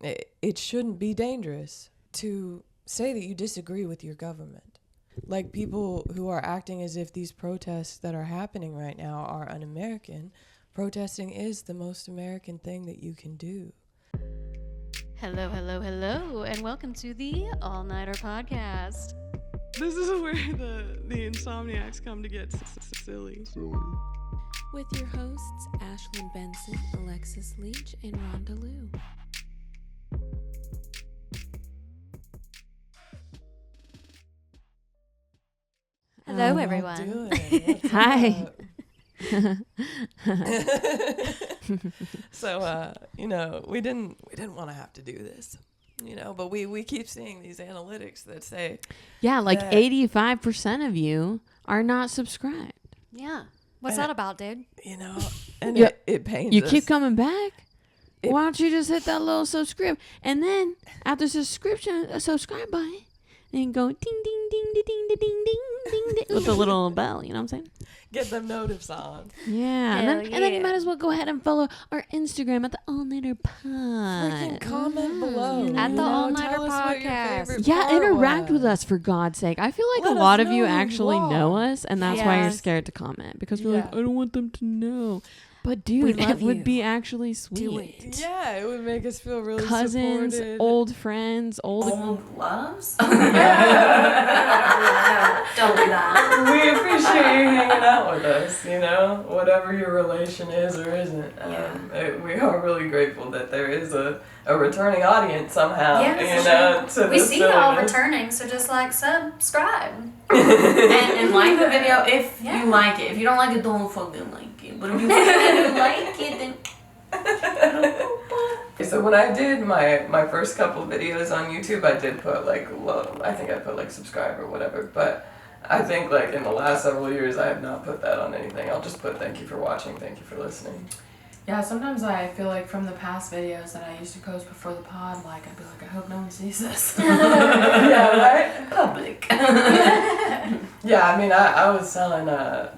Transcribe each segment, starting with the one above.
it shouldn't be dangerous to say that you disagree with your government. Like, people who are acting as if these protests that are happening right now are un-American. Protesting is the most American thing that you can do. Hello, and welcome to the All Nighter Podcast. This is where the insomniacs come to get silly. With your hosts, Ashlyn Benson, Alexis Leach, and Rhonda Lou. Hello, everyone. Hi. So, we didn't want to have to do this, but we keep seeing these analytics that say, yeah, like 85% of you are not subscribed. Yeah. What's that about, dude? And Yeah. it pains You us. keep coming back? Why don't you just hit that little subscribe? And then after subscription, a subscribe button, and go ding, ding, ding, ding, ding, ding, ding, ding, ding, with the little bell, you know what I'm saying? Get them notifs on. Yeah. Hell And then you might as well go ahead and follow our Instagram at the All Nighter Pod. Freaking comment below. At the All Nighter Tell us what your Podcast. favorite Yeah, part interact was. with us, for God's sake. I feel like Let a us lot of know you who you actually are. know us, and that's why you're Yes. scared to comment, because we're like, Yeah. I don't want them to know. But We dude, love it would you. be actually sweet. Do it. Yeah, it would make us feel really Cousins, supported. old friends, old loves? Don't do that. We appreciate you hanging out with us, whatever your relation is or isn't. We are really grateful that there is a returning audience somehow. To We this see y'all silliness. returning, so just like subscribe. and like the video if Yeah. you like it. If you don't like it, don't fucking like it. But if you fucking like it, then So when I did my first couple videos on YouTube, I did put I think I put subscribe or whatever, but I think in the last several years I have not put that on anything. I'll just put thank you for watching, thank you for listening. Yeah, sometimes I feel like from the past videos that I used to post before the pod, I'd be like, I hope no one sees this. Yeah, right? public. Yeah, I mean, I was telling the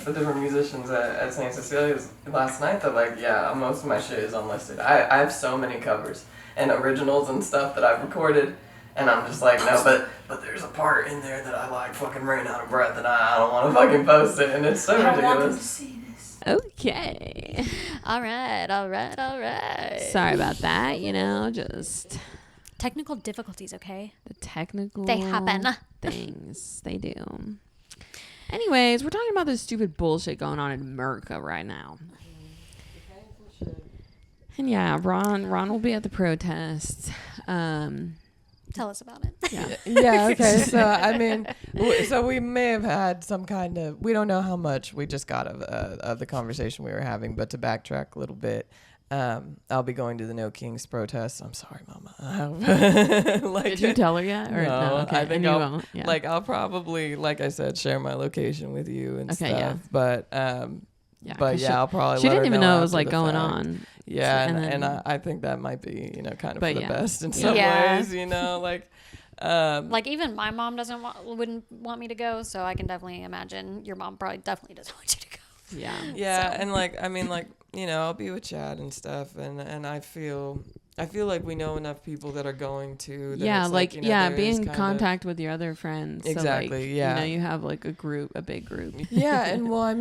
different musicians at St. Cecilia's last night that, most of my shit is unlisted. I have so many covers and originals and stuff that I've recorded, and I'm just like, no, but there's a part in there that I fucking ran out of breath, and I don't want to fucking post it, and it's so I don't want them to ridiculous. see this. Okay. All right. Sorry about that, just Technical difficulties, okay? the technical They happen. things. They do. Anyways, we're talking about this stupid bullshit going on in America right now. And yeah, Ron will be at the protests. Tell us about it. Yeah. Yeah, okay, so, I mean, so we may have had some kind of, we don't know how much we just got of the conversation we were having, but to backtrack a little bit, I'll be going to the No Kings protest. I'm sorry, Mama. Did you tell her yet? Or No, okay. I think and you I'll, won't. Yeah. I'll probably, like I said, share my location with you and Okay, stuff, yeah. but, Yeah, but 'cause yeah, I'll probably she let her didn't even know it was after the going fact. on. Yeah, And and then- I think that might be, kind of But for the yeah. best in some Yeah. ways, Even my mom wouldn't want me to go, so I can definitely imagine your mom probably definitely doesn't want you to go. Yeah. Yeah, So. and I'll be with Chad and stuff, and I feel like we know enough people that are going to. That Yeah, it's there be is in kind of- contact with your other friends. Exactly, So, yeah. you have a big group. Yeah, and well, I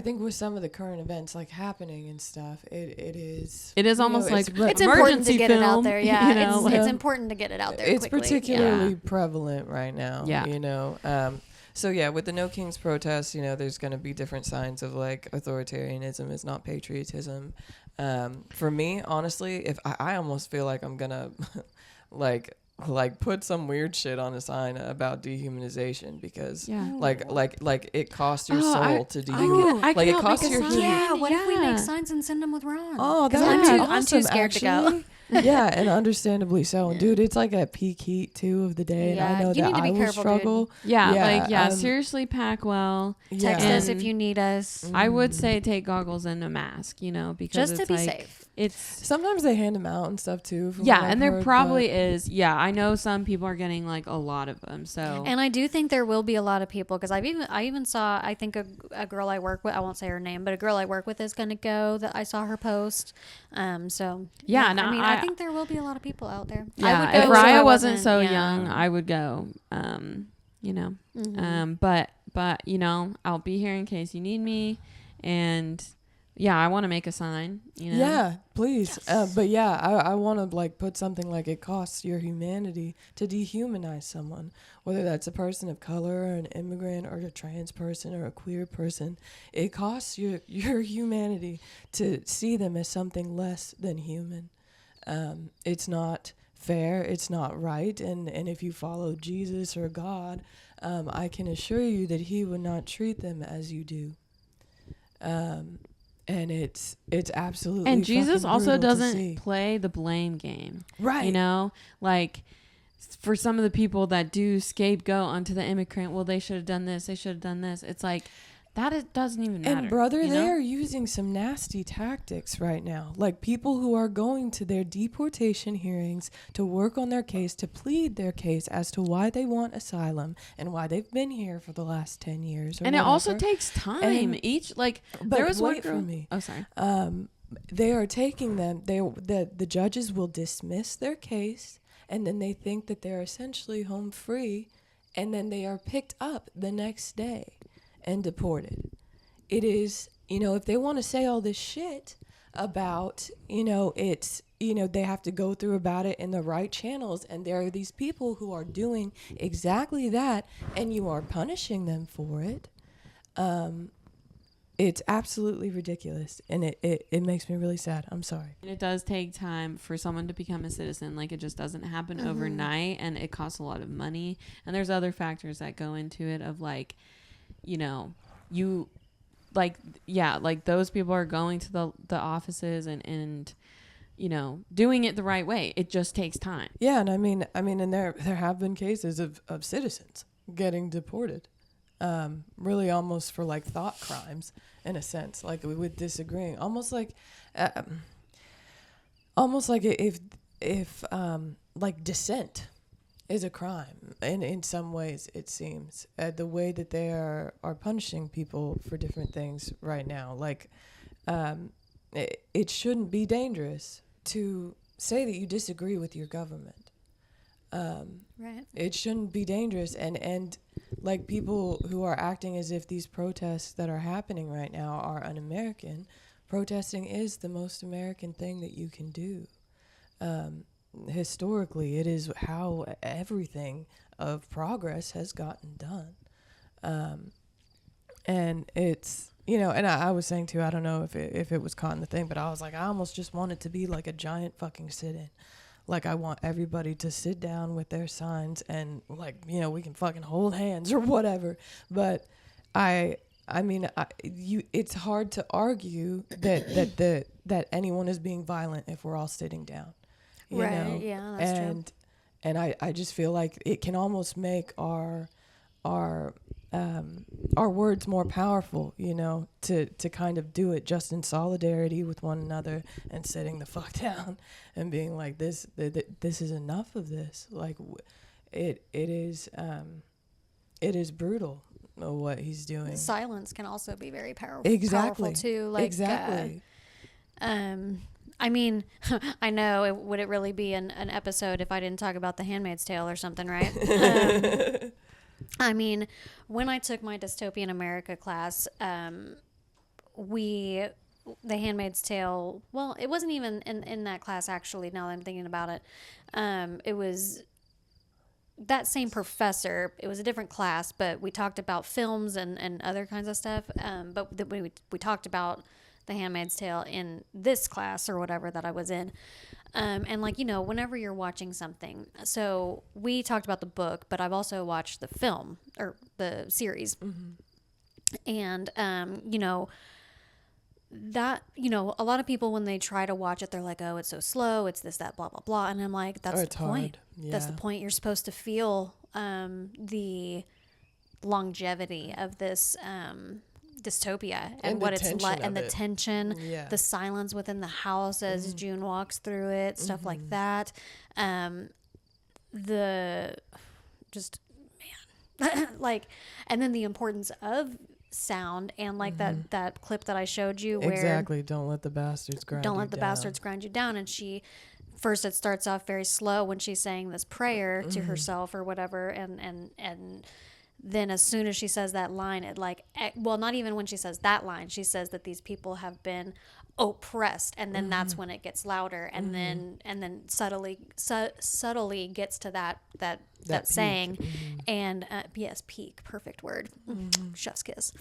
think with some of the current events happening and stuff, it is. It is almost it's like It's important to emergency get it out film, there. Yeah, it's like- important to get it out there. It's quickly. particularly prevalent right now. Yeah. So yeah, with the No Kings protests, there's going to be different signs of authoritarianism is not patriotism. For me, honestly, if I almost feel like I'm gonna put some weird shit on a sign about dehumanization because it costs your soul to dehumanize. it costs your Yeah, what if we make signs and send them with Ron? Oh, 'Cause that I'm would too, be I'm too awesome, scared to go. actually. Yeah, and understandably so. And dude, it's at peak heat too of the day, Yeah, and I know you that need to be I will careful, struggle. Yeah, dude. seriously, pack well. Yeah. Text us if And you need us, I would say take goggles and a mask, because just to it's be like, safe. it's Sometimes they hand them out and stuff too. from yeah, what I've and there heard, probably is. Yeah, I know some people are getting like a lot of them. So And I do think there will be a lot of people because I even saw, I think a girl I work with, I won't say her name, but a girl I work with is going to go, that I saw her post. So Yeah, no, I mean, I think there will be a lot of people out there. I yeah, would go if if I Raya wasn't so yeah. young, I would go. You know, but you know, I'll be here in case you need me, and yeah, I want to make a sign. You know, Yeah, please. But yeah, I want to like put something like it costs your humanity to dehumanize someone, whether that's a person of color or an immigrant or a trans person or a queer person. It costs your humanity to see them as something less than human. It's not fair. It's not right. And if you follow Jesus or God, I can assure you that he would not treat them as you do. And it's absolutely and Jesus fucking also brutal to doesn't see. play the blame game. Right. You know, like for some of the people that do scapegoat onto the immigrant, well, they should have done this. They should have done this. It's like that doesn't even matter. And brother, you they know? are using some nasty tactics right now. Like people who are going to their deportation hearings to work on their case, to plead their case as to why they want asylum and why they've been here for the last 10 years. Or And it also whatever. takes time. And- Each like But there was one wait girl. for me. Oh, sorry. They are taking them. The judges will dismiss their case, and then they think that they're essentially home free, and then they are picked up the next day and deported. It is, if they want to say all this shit about, it's, they have to go through about it in the right channels, and there are these people who are doing exactly that, and you are punishing them for it. It's absolutely ridiculous, and it makes me really sad. I'm sorry. And it does take time for someone to become a citizen. Like, it just doesn't happen overnight, and it costs a lot of money. And there's other factors that go into it of, like, like those people are going to the offices and doing it the right way. It just takes time. Yeah, and I mean, and there have been cases of citizens getting deported, really almost for like thought crimes in a sense, like with disagreeing, almost like if like dissent is a crime, and in some ways it seems the way that they are punishing people for different things right now, like it shouldn't be dangerous to say that you disagree with your government. Right. It shouldn't be dangerous, and like people who are acting as if these protests that are happening right now are un-American. Protesting is the most American thing that you can do. Historically, it is how everything of progress has gotten done. And it's, and I was saying too, I don't know if it was caught in the thing, but I was like, I almost just want it to be like a giant fucking sit-in. Like, I want everybody to sit down with their signs and, like, we can fucking hold hands or whatever. But it's hard to argue that anyone is being violent if we're all sitting down. You know? Yeah, that's true. And I just feel like it can almost make our words more powerful, to kind of do it just in solidarity with one another and sitting the fuck down and being like, this is enough of this. Like, it is brutal what he's doing. Silence can also be very powerful. Exactly. Powerful too. Like, exactly. I mean, I know, would it really be an episode if I didn't talk about The Handmaid's Tale or something, right? I mean, when I took my Dystopian America class, The Handmaid's Tale, well, it wasn't even in that class, actually, now that I'm thinking about it. It was that same professor. It was a different class, but we talked about films and other kinds of stuff. But we talked about The Handmaid's Tale in this class or whatever that I was in. And like, whenever you're watching something, so we talked about the book, but I've also watched the film or the series. Mm-hmm. And, that, a lot of people, when they try to watch it, they're like, oh, it's so slow. It's this, that, blah, blah, blah. And I'm like, that's the point. Yeah. That's the point. You're supposed to feel, the longevity of this dystopia and And what the it's tension like, of and the it. tension, Yeah. the silence within the house as June walks through it, stuff like that. The just man, like, and then the importance of sound and like that clip that I showed you where Exactly. Don't let the bastards grind don't you let the down. bastards grind you down. And she, first it starts off very slow when she's saying this prayer to herself or whatever, and then as soon as she says that line, it like, well, not even when she says that line, she says that these people have been oppressed, and then that's when it gets louder, and then subtly gets to that That peak. saying, and yes, peak, perfect word, chef's kiss.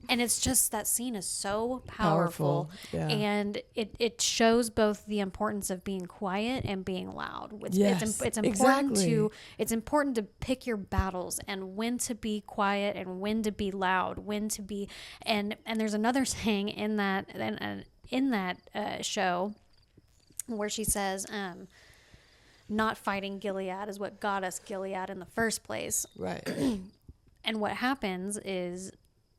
And it's just, that scene is so powerful, Yeah. and it shows both the importance of being quiet and being loud. Yes, It's important exactly. it's important to pick your battles and when to be quiet and when to be loud, when to be, and there's another saying in that show where she says, not fighting Gilead is what got us Gilead in the first place. Right. And what happens is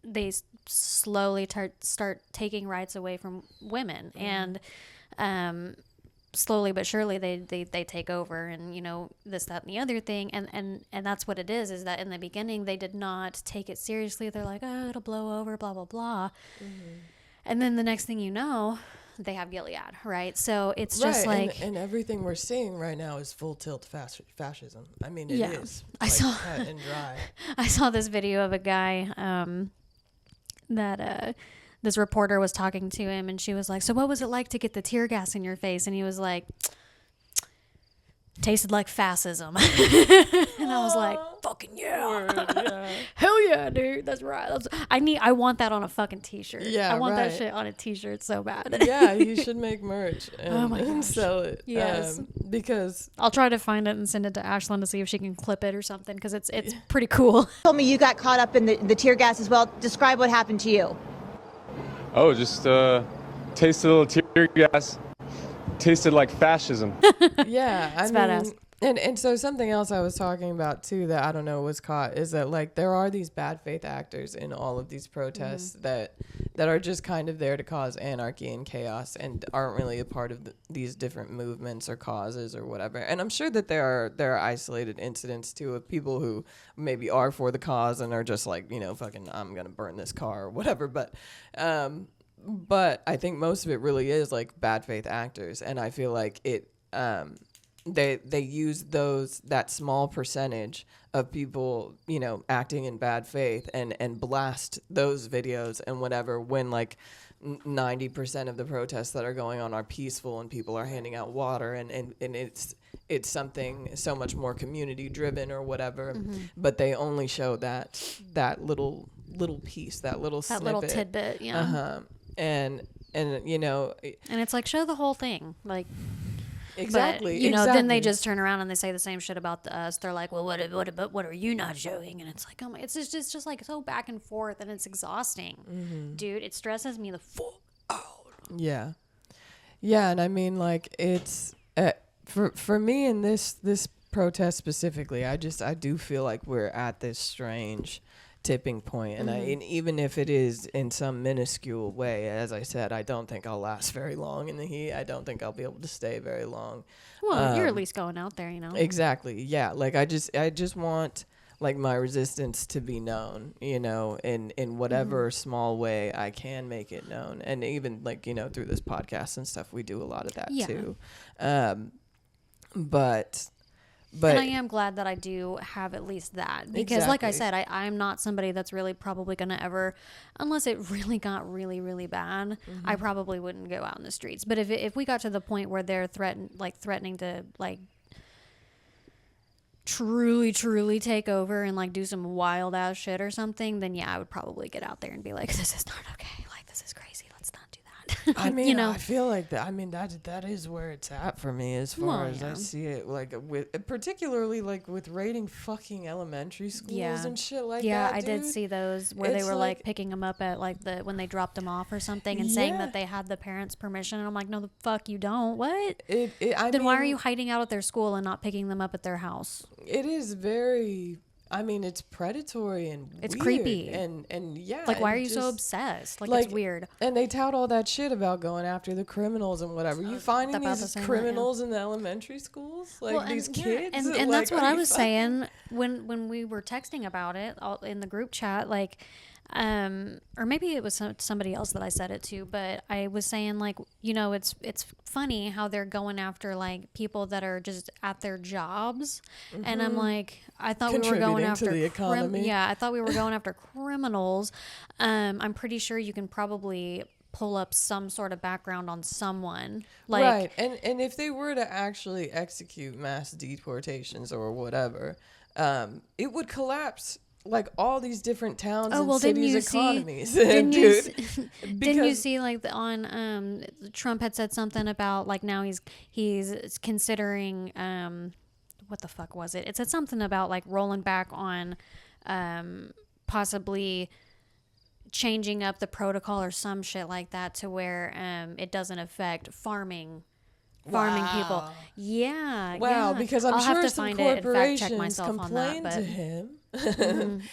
they slowly start taking rights away from women, and slowly but surely they take over, and you know, this, that, and the other thing, and that's what it is that in the beginning they did not take it seriously. They're like, oh, it'll blow over, blah blah blah, and then the next thing you know, they have Gilead, right? So it's just right. like, and everything we're seeing right now is full tilt fascism. I mean, it is. I like, saw cut and dry. I saw this video of a guy that this reporter was talking to him, and she was like, so what was it like to get the tear gas in your face? And he was like, tasted like fascism. And I was like, fucking yeah. Hell yeah, dude. That's right. I want that on a fucking t-shirt. Yeah, I want that right. shit on a t-shirt so bad. Yeah, you should make merch and, Oh my and gosh. sell it. Yes. Because I'll try to find it and send it to Ashlyn to see if she can clip it or something, because it's pretty cool. Told me you got caught up in the tear gas as well. Describe what happened to you. Oh, just tasted a little tear gas. Tasted like fascism. yeah, I It's mean, badass. and so something else I was talking about too that I don't know was caught is that like there are these bad faith actors in all of these protests that are just kind of there to cause anarchy and chaos and aren't really a part of these different movements or causes or whatever. And I'm sure that there are isolated incidents too of people who maybe are for the cause and are just like, you know, fucking I'm gonna burn this car or whatever. But I think most of it really is like bad faith actors, and I feel like it. They use that small percentage of people, you know, acting in bad faith and blast those videos and whatever when like 90% of the protests that are going on are peaceful and people are handing out water and it's something so much more community driven or whatever, but they only show that little piece, that little That snippet. little tidbit, yeah. And you know, And it's like, show the whole thing, like. exactly. But, you know, exactly. then they just turn around and they say the same shit about us. They're like, well, what are you not showing? And it's like, oh my, it's just like so back and forth, and it's exhausting, dude. It stresses me the fuck out. Yeah, and I mean, like, it's for me in this protest specifically, I do feel like we're at this strange tipping point, and and even if it is in some minuscule way, as I said, I don't think I'll last very long in the heat. I don't think I'll be able to stay very long. Well, you're at least going out there, you know. Exactly. Yeah. Like I just want like my resistance to be known, you know, in whatever small way I can make it known. And even like, you know, through this podcast and stuff, we do a lot of that too. But and I am glad that I do have at least that, because like I said, I'm not somebody that's really probably going to ever, unless it really got really, really bad, I probably wouldn't go out in the streets. But if we got to the point where they're threatening to like truly take over and like do some wild ass shit or something, then yeah, I would probably get out there and be like, this is not okay. Like, this is crazy. Let's not do that. I mean, you know, I feel like that. I mean, that is where it's at for me as far as I see it. Like particularly like with raiding fucking elementary schools and shit like that. Yeah, I dude. did see those where they It's were like picking them up at like when they dropped them off or something and saying that they had the parents' permission. And I'm like, no, the fuck you don't. What? Then why are you hiding out at their school and not picking them up at their house? It is very I mean, it's predatory and It's weird creepy. and yeah. Like, why and are you so just- obsessed? Like, like, it's weird. And they tout all that shit about going after the criminals and whatever. You finding about to these say that, yeah. criminals in the elementary schools, like these kids, and like, that's what are I you was fucking- saying when we were texting about it all in the group chat, like, or maybe it was somebody else that I said it to, but I was saying, like, you know, it's funny how they're going after like people that are just at their jobs, and I'm like, I thought we were going Contributing to after the economy. yeah, I thought we were going after criminals. I'm pretty sure you can probably pull up some sort of background on someone, like, right. And if they were to actually execute mass deportations or whatever, it would collapse like all these different towns and cities' economies. Didn't you Dude, didn't you because- see like on Trump had said something about like now he's considering what the fuck was it? It said something about like rolling back on possibly changing up the protocol or some shit like that to where it doesn't affect farming people. Yeah. Wow, yeah. because I'm I'll have sure to some find it and fact check corporations myself on that, complain but to him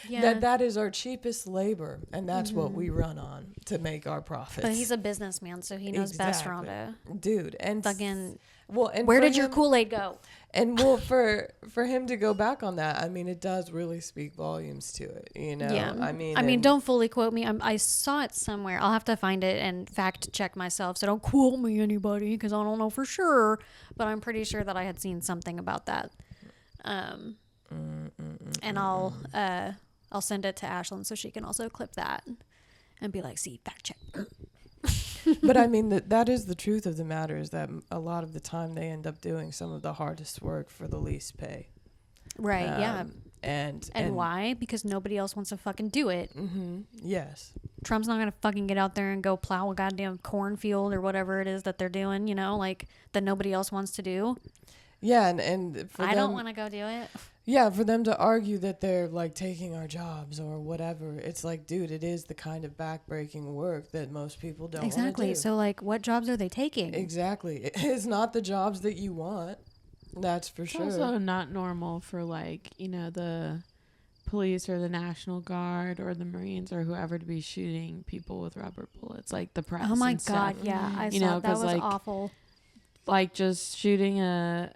yeah. that is our cheapest labor, and that's what we run on to make our profits. But he's a businessman, so he knows best, Exactly. Rhonda. Dude, and Fucking, well, and where for did your him- Kool-Aid go? And well, for him to go back on that, I mean, it does really speak volumes to it. You know, Yeah. I mean, I mean, and- don't fully quote me. I saw it somewhere. I'll have to find it and fact check myself. So don't quote me, anybody, because I don't know for sure. But I'm pretty sure that I had seen something about that. And I'll send it to Ashlyn so she can also clip that and be like, see, fact check. But I mean, that is the truth of the matter, is that a lot of the time they end up doing some of the hardest work for the least pay. Right, yeah. And why? Because nobody else wants to fucking do it. Yes. Trump's not gonna fucking get out there and go plow a goddamn cornfield or whatever it is that they're doing, you know, like that nobody else wants to do. Yeah, and for I them, don't want to go do it. yeah, for them to argue that they're like taking our jobs or whatever, it's like, dude, it is the kind of backbreaking work that most people don't want to Exactly. do. So, like, what jobs are they taking? Exactly. It's not the jobs that you want. That's for It's sure. also not normal for, like, you know, the police or the National Guard or the Marines or whoever to be shooting people with rubber bullets, like the press. Oh my and stuff. God! Yeah, I You saw know, that 'cause, was like, awful. Like just shooting a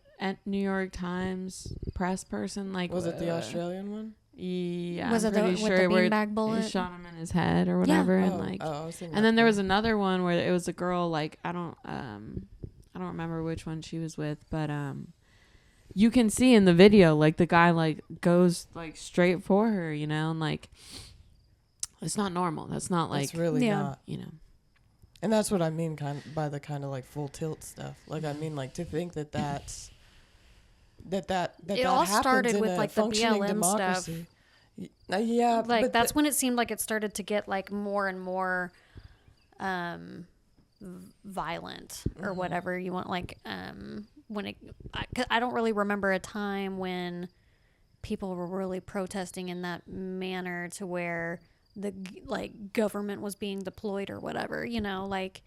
New York Times press person. Like, Was it the Australian one? Yeah, Was I'm it the- pretty with the sure where beanbag it bullet? shot him in his head or whatever, and like, I was thinking and then that there was one. another one where it was a girl. Like, I don't remember which one she was with, but you can see in the video like the guy like goes like straight for her, you know, and like it's not normal. That's not like It's really Yeah. not. you know. And that's what I mean by the kind of like full tilt stuff. Like, I mean, like, to think that that's that It all happens started in with, a like, the functioning BLM stuff. democracy. Yeah, Like but that's when it seemed like it started to get like more and more violent or whatever you want. Like when it, 'cause I don't really remember a time when people were really protesting in that manner to where the like government was being deployed or whatever. You know, like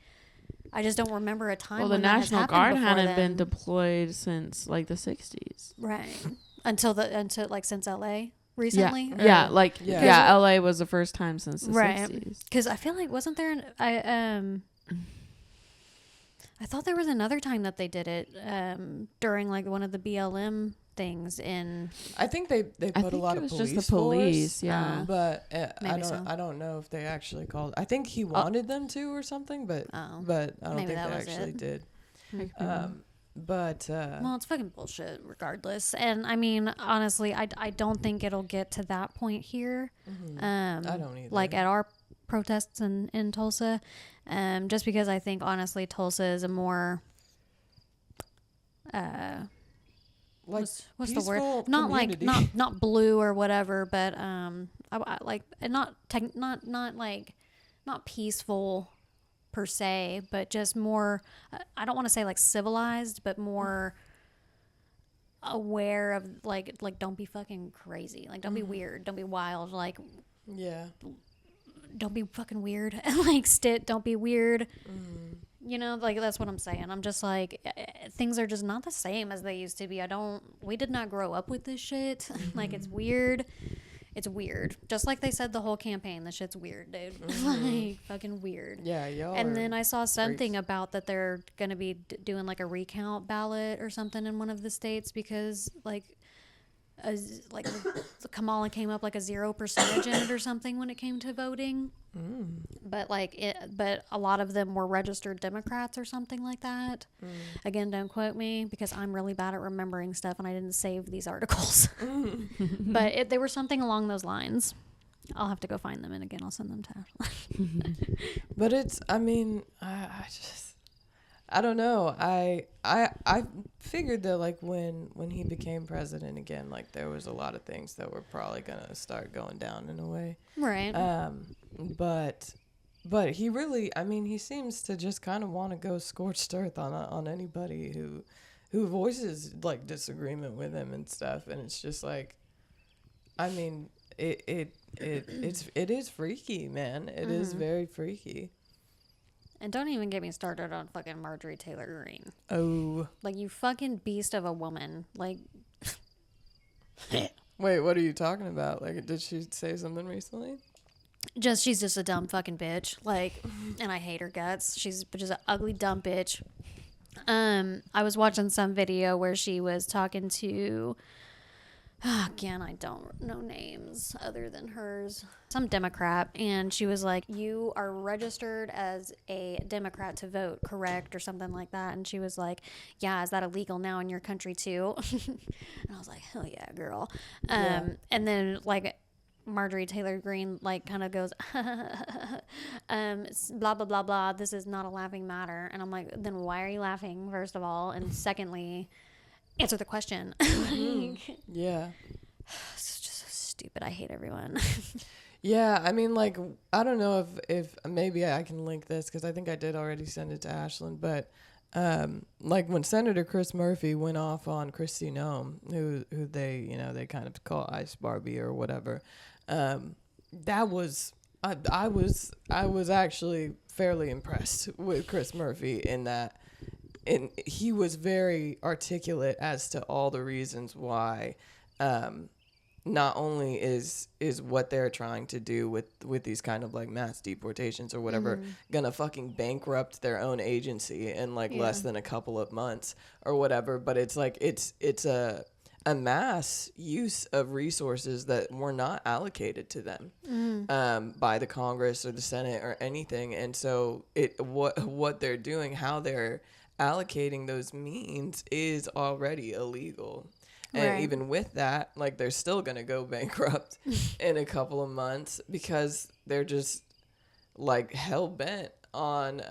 I just don't remember a time. Well, the when that has National happened Guard before hadn't been then. deployed since like the 60s. Right until like since LA recently. Yeah, Or- like Yeah. yeah, LA was the first time since the Right. 60s. Because I feel like wasn't there I thought there was another time that they did it during like one of the BLM things in I think they I put a think lot it of was police just the police, force, yeah. but Maybe so. I don't know if they actually called. I think he wanted them to or something, but Oh. but I don't Maybe think they that was actually it. did. Hmm. But well, it's fucking bullshit regardless. And I mean, honestly, I don't think it'll get to that point here. I don't either. Like at our protests in Tulsa, just because I think honestly Tulsa is a more like what's the peaceful word? Not like community. not blue or whatever, but I like and not like not peaceful per se, but just more. I don't want to say like civilized, but more aware of like don't be fucking crazy, like don't be weird, don't be wild, like Yeah. don't be fucking weird, like don't be weird. You know, like that's what I'm saying. I'm just like, things are just not the same as they used to be. We did not grow up with this shit. Like, it's weird. It's weird. Just like they said the whole campaign, the shit's weird, dude. Like, fucking weird. Yeah, y'all. And then I saw something freaks. about that they're going to be doing like a recount ballot or something in one of the states because Kamala came up like a 0% in it or something when it came to voting. But but a lot of them were registered Democrats or something like that. Again, don't quote me because I'm really bad at remembering stuff and I didn't save these articles. But they were something along those lines. I'll have to go find them, and again, I'll send them to Ashlyn. But I don't know. I figured that like when he became president again, like there was a lot of things that were probably gonna start going down in a way. Right. But he really, I mean, he seems to just kind of want to go scorched earth on anybody who voices like disagreement with him and stuff, and it's just like, I mean, it is freaky, man. It is very freaky. And don't even get me started on fucking Marjorie Taylor Greene. Oh. Like, you fucking beast of a woman. Like, Wait, what are you talking about? Like, did she say something recently? she's just a dumb fucking bitch. Like, and I hate her guts. She's just an ugly, dumb bitch. I was watching some video where she was talking to, again, I don't know names other than hers, some Democrat, and she was like, you are registered as a Democrat to vote, correct, or something like that. And she was like, yeah, is that illegal now in your country too? And I was like, hell yeah, girl. And then like Marjorie Taylor Greene like kind of goes blah blah blah blah, this is not a laughing matter. And I'm like, then why are you laughing, first of all, and secondly, answer the question. Yeah. It's just so stupid. I hate everyone. Yeah, I mean, like, I don't know if maybe I can link this because I think I did already send it to Ashlyn, but like when Senator Chris Murphy went off on Kristi Noem, who they kind of call Ice Barbie or whatever, that was I was actually fairly impressed with Chris Murphy in that. And he was very articulate as to all the reasons why not only is what they're trying to do with these kind of like mass deportations or whatever gonna fucking bankrupt their own agency in like less than a couple of months or whatever, but it's like it's a mass use of resources that were not allocated to them by the Congress or the Senate or anything. And so what they're doing, how they're allocating those means is already illegal. And even with that, like, they're still going to go bankrupt in a couple of months because they're just like hell bent on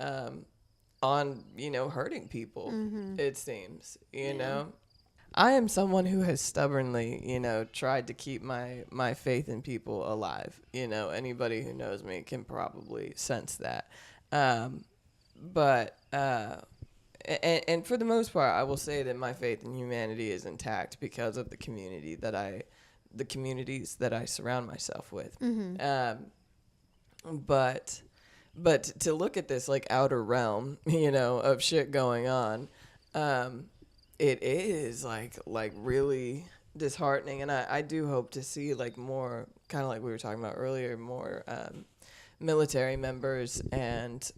hurting people. It seems, you know. I am someone who has stubbornly, tried to keep my faith in people alive. Anybody who knows me can probably sense that. But for the most part, I will say that my faith in humanity is intact because of the communities that I surround myself with. But to look at this like outer realm, of shit going on, it is like really disheartening. And I do hope to see like more, kind of like we were talking about earlier, more military members and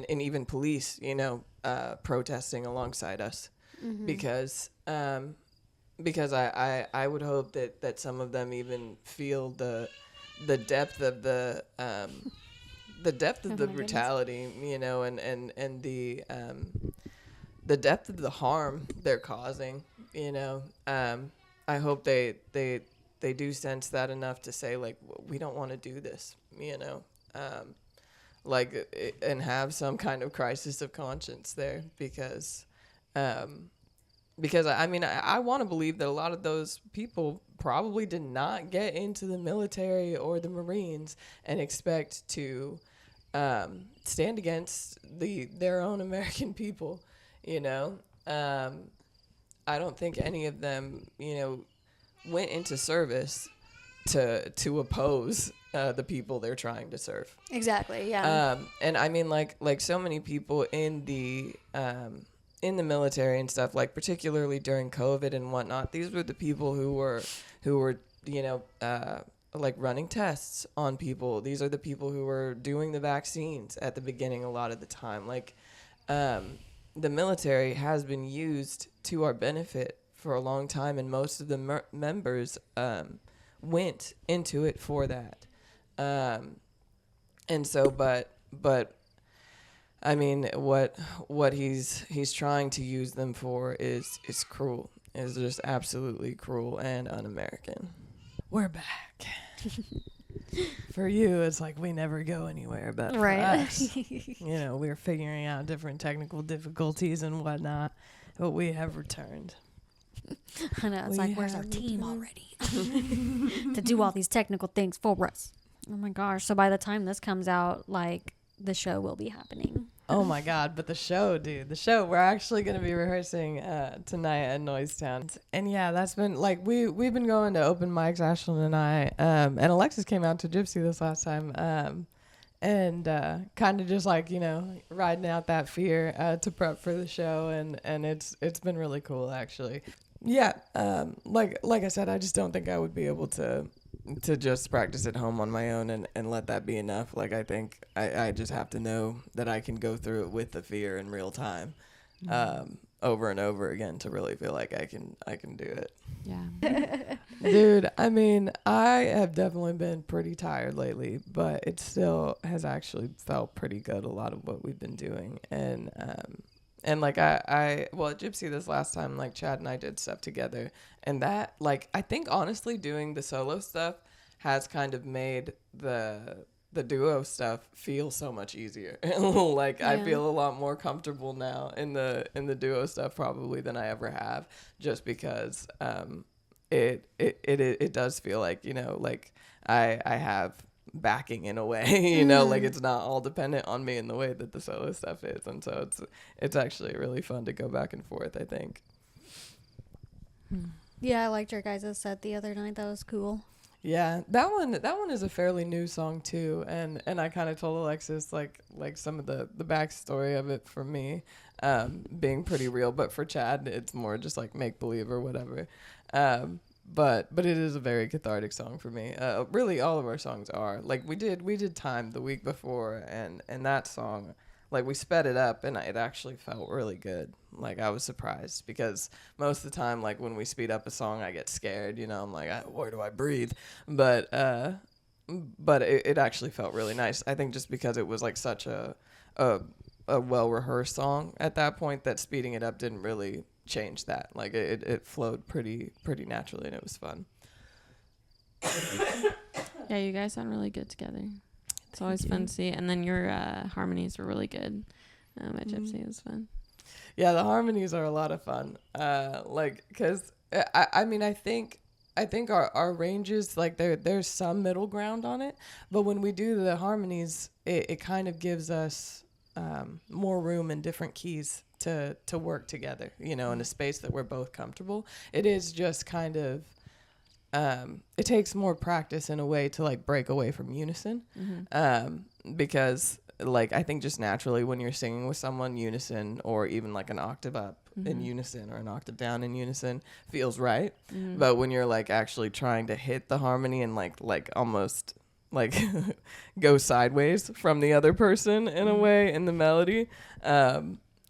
even police, protesting alongside us, because I would hope that some of them even feel the depth of the brutality, and the depth of the harm they're causing. I hope they do sense that enough to say like, we don't want to do this, and have some kind of crisis of conscience there, because I want to believe that a lot of those people probably did not get into the military or the Marines and expect to stand against their own American people. I don't think any of them went into service to oppose the people they're trying to serve. Exactly. Yeah. And I mean, like so many people in the military and stuff, like particularly during COVID and whatnot, these were the people who were like running tests on people. These are the people who were doing the vaccines at the beginning a lot of the time. Like, the military has been used to our benefit for a long time, and most of the members went into it for that. And so, but I mean, what he's trying to use them for is cruel. Is just absolutely cruel and un-American. We're back. For you, it's like we never go anywhere, but for us, we're figuring out different technical difficulties and whatnot, but we have returned. I know, it's like, where's our team already to do all these technical things for us? Oh my gosh. So by the time this comes out, like, the show will be happening. Oh my God, but the show, we're actually going to be rehearsing tonight at Noisetown. And yeah, that's been, like, we've been going to open mics, Ashlyn and I, and Alexis came out to Gypsy this last time, and kind of just like, riding out that fear to prep for the show, and it's been really cool, actually. Yeah, like I said, I just don't think I would be able to just practice at home on my own and let that be enough. Like, I think I just have to know that I can go through it with the fear in real time, over and over again, to really feel like I can do it. Yeah. Dude, I mean, I have definitely been pretty tired lately, but it still has actually felt pretty good, a lot of what we've been doing. And like at Gypsy this last time, like Chad and I did stuff together, and that, like, I think honestly doing the solo stuff has kind of made the duo stuff feel so much easier. Like, yeah. I feel a lot more comfortable now in the duo stuff probably than I ever have, just because it does feel like, like I have backing in a way, like it's not all dependent on me in the way that the solo stuff is, and so it's actually really fun to go back and forth, I think. Yeah, I liked your guys' set the other night. That was cool. Yeah, that one is a fairly new song too, and I kind of told Alexis like some of the backstory of it for me being pretty real, but for Chad it's more just like make believe or whatever. But it is a very cathartic song for me. Really, all of our songs are. Like, we did Time the week before, and that song, like, we sped it up, and it actually felt really good. Like, I was surprised, because most of the time, like, when we speed up a song, I get scared, I'm like, where do I breathe? But it actually felt really nice. I think just because it was, like, such a well-rehearsed song at that point, that speeding it up didn't really change that. Like, it flowed pretty naturally, and it was fun. Yeah, you guys sound really good together. It's always fun to see. And then your harmonies were really good at Gypsy. It was fun. Yeah, the harmonies are a lot of fun. Like, because I mean, I think our ranges, like, there's some middle ground on it, but when we do the harmonies, it kind of gives us more room in different keys to work together, in a space that we're both comfortable. It is just kind of it takes more practice in a way to, like, break away from unison. Because, like, I think just naturally when you're singing with someone, unison, or even like an octave up in unison or an octave down in unison feels right. But when you're, like, actually trying to hit the harmony and like almost like go sideways from the other person in a way in the melody,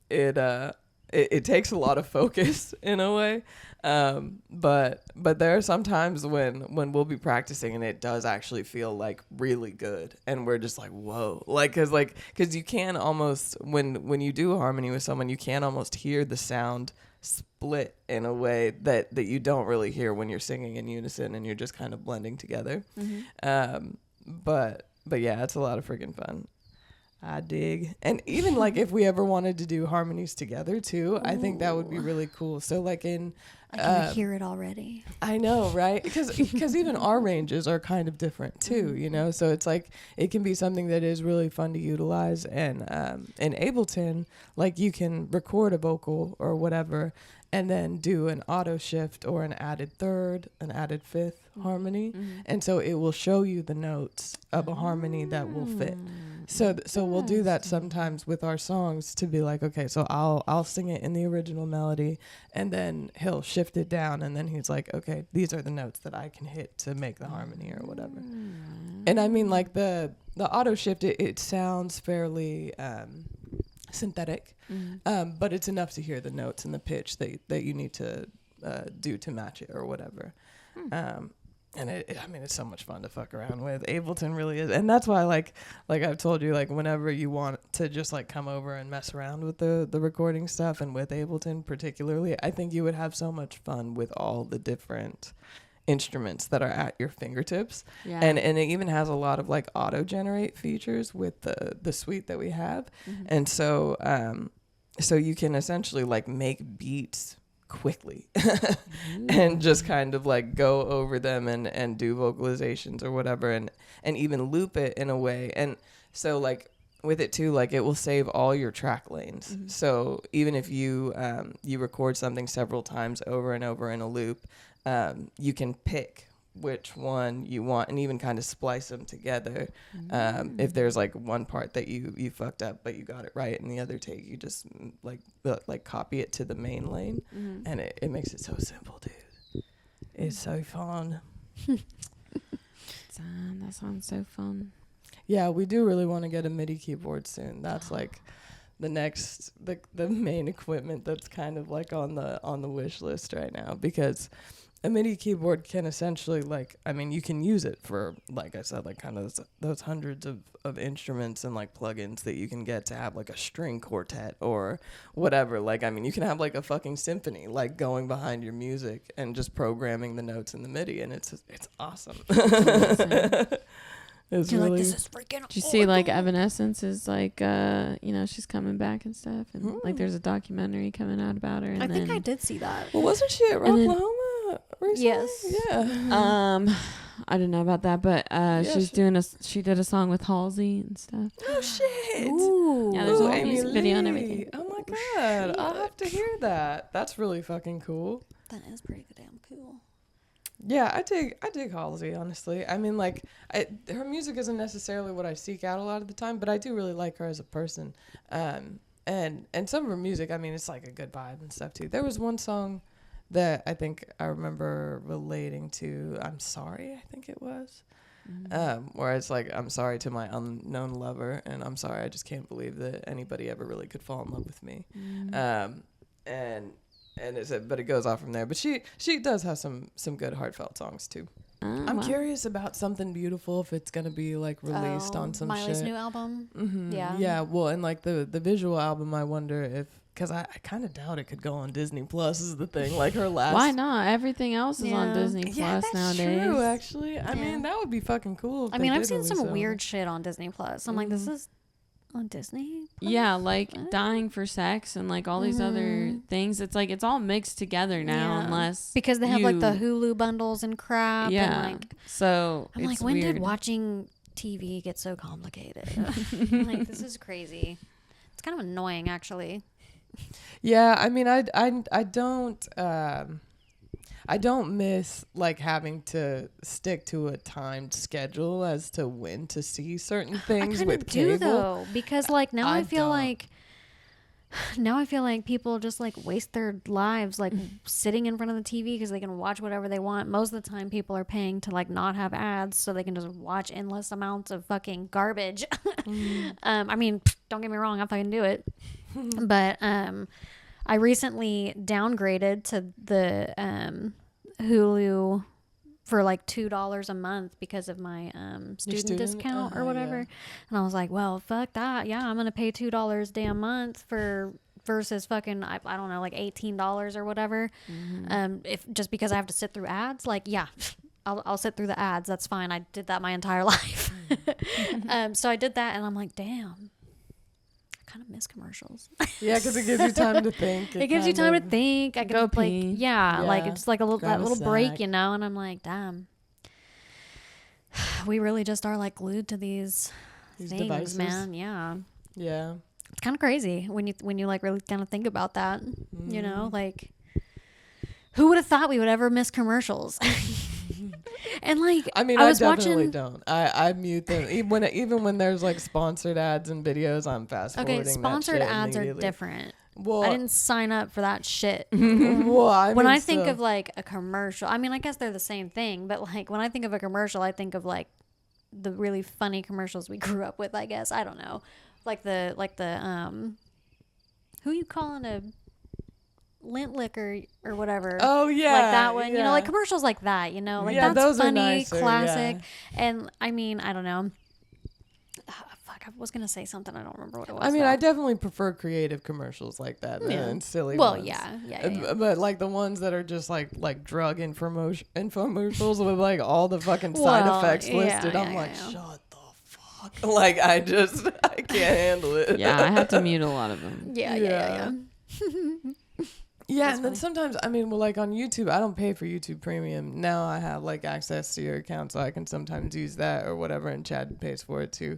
it takes a lot of focus in a way. But there are some times when we'll be practicing and it does actually feel like really good, and we're just like, whoa, cause you can almost, when you do a harmony with someone, you can almost hear the sound split in a way that you don't really hear when you're singing in unison and you're just kind of blending together. But yeah, it's a lot of freaking fun. I dig. And even like if we ever wanted to do harmonies together too, I think that would be really cool. So like in I can hear it already. I know, right? Because even our ranges are kind of different too, you know. So it's like it can be something that is really fun to utilize. And in Ableton, like you can record a vocal or whatever, and then do an auto shift or an added third, an added fifth harmony, and so it will show you the notes of a harmony that will fit. So we'll do that sometimes with our songs to be like, okay, so I'll sing it in the original melody, and then he'll shift it down, and then he's like, okay, these are the notes that I can hit to make the harmony or whatever. And I mean, like the auto shift, it sounds fairly synthetic, but it's enough to hear the notes and the pitch that you need to do to match it or whatever. And I mean, it's so much fun to fuck around with. Ableton really is. And that's why, like I've told you, like, whenever you want to just, like, come over and mess around with the recording stuff and with Ableton particularly, I think you would have so much fun with all the different instruments that are at your fingertips. Yeah. And it even has a lot of, like, auto-generate features with the suite that we have. And so you can essentially, like, make beats quickly and just kind of like go over them and do vocalizations or whatever, and even loop it in a way. And so like with it too, like it will save all your track lanes. So even if you record something several times over and over in a loop, you can pick which one you want and even kind of splice them together. If there's like one part that you fucked up but you got it right in the other take, you just like copy it to the main lane, and it makes it so simple, dude. It's so fun. That sounds so fun. Yeah, we do really want to get a MIDI keyboard soon. That's like the next the main equipment that's kind of like on the wish list right now, because a MIDI keyboard can essentially, like, I mean, you can use it for, like I said, like kind of those hundreds of instruments and like plugins that you can get to have like a string quartet or whatever. Like, I mean, you can have like a fucking symphony like going behind your music and just programming the notes in the MIDI, and it's awesome. It's You're really, like, this is freaking. Did you see like Evanescence is like she's coming back and stuff, and like there's a documentary coming out about her. And I think I did see that. well, wasn't she at Rocklahoma recently? Yes. Yeah. I didn't know about that, but she did a song with Halsey and stuff. Oh shit. Ooh. Yeah, there's a whole Amy music video and Lee. everything. Oh my god, I'll have to hear that. That's really fucking cool. That is pretty damn cool. Yeah, I dig Halsey, honestly. I mean, like, her music isn't necessarily what I seek out a lot of the time, but I do really like her as a person. And some of her music, I mean, it's like a good vibe and stuff too. There was one song that I think I remember relating to I'm Sorry, I think it was. Where it's like, I'm sorry to my unknown lover, and I'm sorry, I just can't believe that anybody ever really could fall in love with me. And but it goes off from there. But she does have some good heartfelt songs too. I'm curious about Something Beautiful, if it's gonna be like released on some Miley's shit. new album. Yeah. Well, and like the visual album, I wonder if, because I kind of doubt it could go on Disney Plus is the thing. Like her last. Why not? Everything else is on Disney Plus that's nowadays. True, actually. I mean, that would be fucking cool. If I they mean, I've did seen some release it. weird shit on Disney Plus. I'm like, this is on Disney Plus? Yeah, like Dying for Sex and like all these other things. It's like it's all mixed together now, unless because they have like the Hulu bundles and crap. Yeah. And, like, So I'm like, when did watching TV get so complicated? I'm like, this is crazy. It's kind of annoying, actually. Yeah, I mean, I don't miss like having to stick to a timed schedule as to when to see certain things with cable. Though, because like now I feel like people just like waste their lives like sitting in front of the TV because they can watch whatever they want. Most of the time, people are paying to like not have ads so they can just watch endless amounts of fucking garbage. I mean, don't get me wrong, I fucking do it, but I recently downgraded to the Hulu for like $2 a month because of my student discount or whatever. And I was like, well, fuck that. Yeah, I'm gonna pay $2 damn month versus fucking I don't know, like $18 or whatever. If just because I have to sit through ads, like yeah, I'll sit through the ads. That's fine. I did that my entire life. So I did that, and I'm like, damn. kind of miss commercials. Yeah, because it gives you time to think. It gives you time to think. I Go could like, pee. like Yeah. it's like a little Grab that a little break, snack. you know. And I'm like, damn, we really just are like glued to these things, devices. man. Yeah, Yeah. it's kind of crazy when you like really kind of think about that. You Mm-hmm. know, like who would have thought we would ever miss commercials? And like, I mean, I I was definitely watching. don't. I mute them even when there's like sponsored ads and videos. I'm fast forwarding. Okay, sponsored that shit ads are immediately. different. Well, I didn't sign up for that shit. well, I When mean, I think still- of like a commercial, I mean, I guess they're the same thing, but like when I think of a commercial, I think of like the really funny commercials we grew up with, I guess. I don't know. Like the who you calling a lint liquor or whatever. oh yeah, Like that one, you know, like yeah. commercials like that, you know, like Yeah, that's those are funny, nicer, classic. And I mean, I don't know. Fuck, I was gonna say something. I don't remember what it was. I mean, though. I definitely prefer creative commercials like that than silly Well, ones. yeah. But like the ones that are just like drug infomercials with like all the fucking side Well, effects yeah, listed. yeah, I'm like, yeah. shut the fuck. Like I can't handle it. Yeah, I have to mute a lot of them. Yeah. Yeah, and then sometimes, I mean, well, like on YouTube, I don't pay for YouTube Premium. Now I have like access to your account, so I can sometimes use that or whatever, and Chad pays for it too.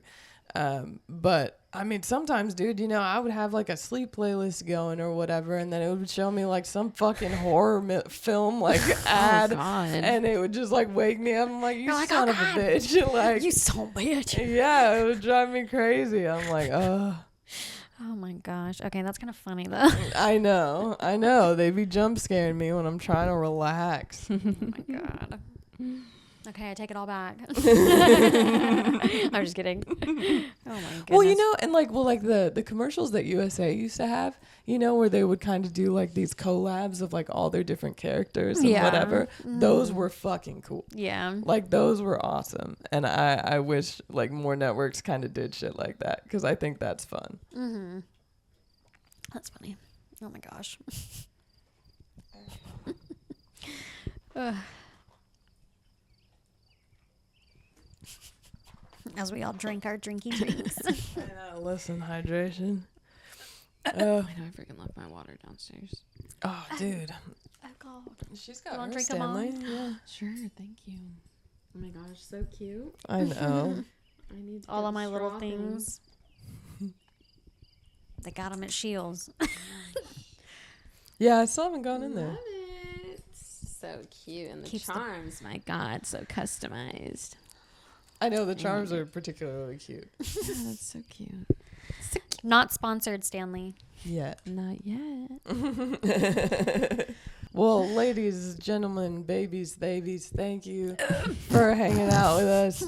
But I mean, sometimes, dude, you know, I would have like a sleep playlist going or whatever, and then it would show me like some fucking horror film like ad, God. and it would just like wake me up. I'm like, you You're like, son "Oh, of a God." bitch, like You so bitch. yeah, it would drive me crazy. I'm like, Oh my gosh. Okay, that's kind of funny though. I know. They be jump scaring me when I'm trying to relax. Oh my god. Okay, I take it all back. I'm just kidding. Oh my goodness. Well, you know, and like, the commercials that USA used to have, you know, where they would kind of do like these collabs of like all their different characters and Yeah. whatever. Those were fucking cool. Yeah. Like those were awesome, and I wish like more networks kind of did shit like that because I think that's fun. Mm-hmm. That's funny. Oh my gosh. Ugh. As we all drink our drinky drinks. I know. Listen, hydration. I know I freaking left my water downstairs. Oh, dude, Alcohol. she's You got wanna her drink 'em all? Stanley. Yeah, Sure, thank you. Oh my gosh, so cute. I know. I need to All get of my the little straw thing. things. They got them at Shields. Yeah, I still haven't gone in there. Love it. So cute. And the Keeps the- charms, my God, so customized. I know the charms are particularly cute. Yeah, that's so cute. Not sponsored, Stanley. Yeah. Not yet. Well, ladies, gentlemen, babies, thank you for hanging out with us.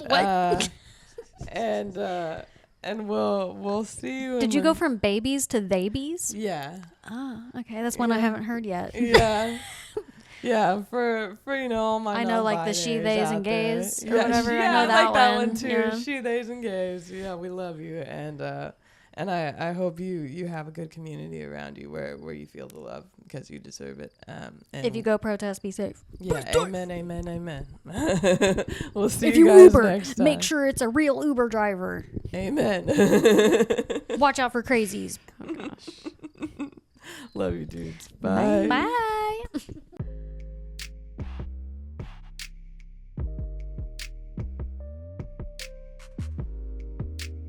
And we'll see you. Did you go from babies to babies? Yeah. Oh, okay. That's one I haven't heard yet. Yeah. Yeah, for you know all my I know, like, the she, non-binaries theys, out and there. gays or whatever. I Yeah, know I that like that one. one too. Yeah. She, theys, and gays. Yeah, we love you, and I hope you have a good community around you where you feel the love because you deserve it. And If you go protest, be safe. yeah, amen. We'll see If you you guys Uber, next time. make sure it's a real Uber driver. Amen. Watch out for crazies. Oh gosh. Love you, dudes. Bye. Bye.